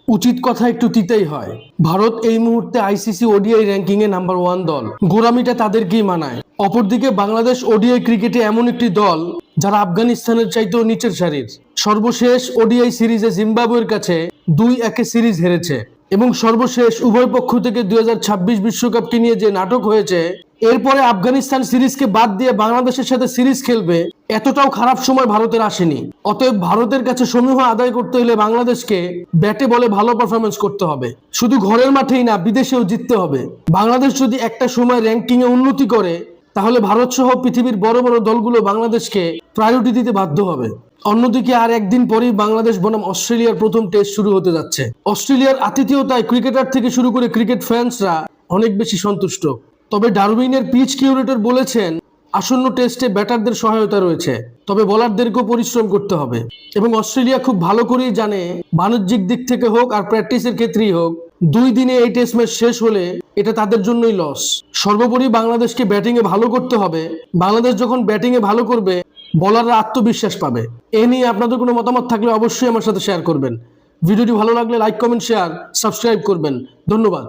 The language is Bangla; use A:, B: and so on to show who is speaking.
A: উচিত কথা একটু তিতেই হয়। ভারত এই মুহূর্তে আইসিসি ওডিআই র্যাঙ্কিং এ নাম্বার 1 দল। গোরামিটা তাদেরকেই মানায়। অপরদিকে বাংলাদেশ ওডিআই ক্রিকেটে এমন একটি দল যারা আফগানিস্তানের চাইতেও নিচের সারির। সর্বশেষ ওডিআই সিরিজে জিম্বাবুয়ের কাছে 2-1 সিরিজ হেরেছে এবং সর্বশেষ উভয় পক্ষ থেকে 2026 বিশ্বকাপকে নিয়ে যে নাটক হয়েছে, এরপরে আফগানিস্তান সিরিজকে বাদ দিয়ে বাংলাদেশের সাথে সিরিজ খেলবে, এতটাও খারাপ সময় ভারতের আসেনি। অতএব ভারতের কাছে সমূহ আদায় করতে হলে বাংলাদেশকে ব্যাটে বলে ভালো পারফরমেন্স করতে হবে। শুধু ঘরের মাঠেই না, বিদেশেও জিততে হবে। বাংলাদেশ যদি একটা সময় র্যাঙ্কিং এ উন্নতি করে, তাহলে ভারত সহ পৃথিবীর বড় বড় দলগুলো বাংলাদেশকে প্রায়োরিটি দিতে বাধ্য হবে। অন্যদিকে আর একদিন পরেই বাংলাদেশ বনাম অস্ট্রেলিয়ার প্রথম টেস্ট শুরু হতে যাচ্ছে। অস্ট্রেলিয়ার আতিথেয়তায় ক্রিকেটার থেকে শুরু করে ক্রিকেট ফ্যান্সরা অনেক বেশি সন্তুষ্ট। তবে ডারউইনের পিচ কিউরেটর বলেছেন, আসন্ন টেস্টে ব্যাটারদের সহায়তা রয়েছে, তবে বোলারদেরকেও পরিশ্রম করতে হবে। এবং অস্ট্রেলিয়া খুব ভালো করেই জানে, বাণিজ্যিক দিক থেকে হোক আর প্র্যাকটিসের ক্ষেত্রেই হোক, 2 দিনে এই টেস্ট ম্যাচ শেষ হলে এটা তাদের জন্যই লস। সর্বোপরি বাংলাদেশকে ব্যাটিংয়ে ভালো করতে হবে। বাংলাদেশ যখন ব্যাটিংয়ে ভালো করবে, বোলাররা আত্মবিশ্বাস পাবে। এ নিয়ে আপনাদের কোনো মতামত থাকলে অবশ্যই আমার সাথে শেয়ার করবেন। ভিডিওটি ভালো লাগলে লাইক, কমেন্ট, শেয়ার, সাবস্ক্রাইব করবেন। ধন্যবাদ।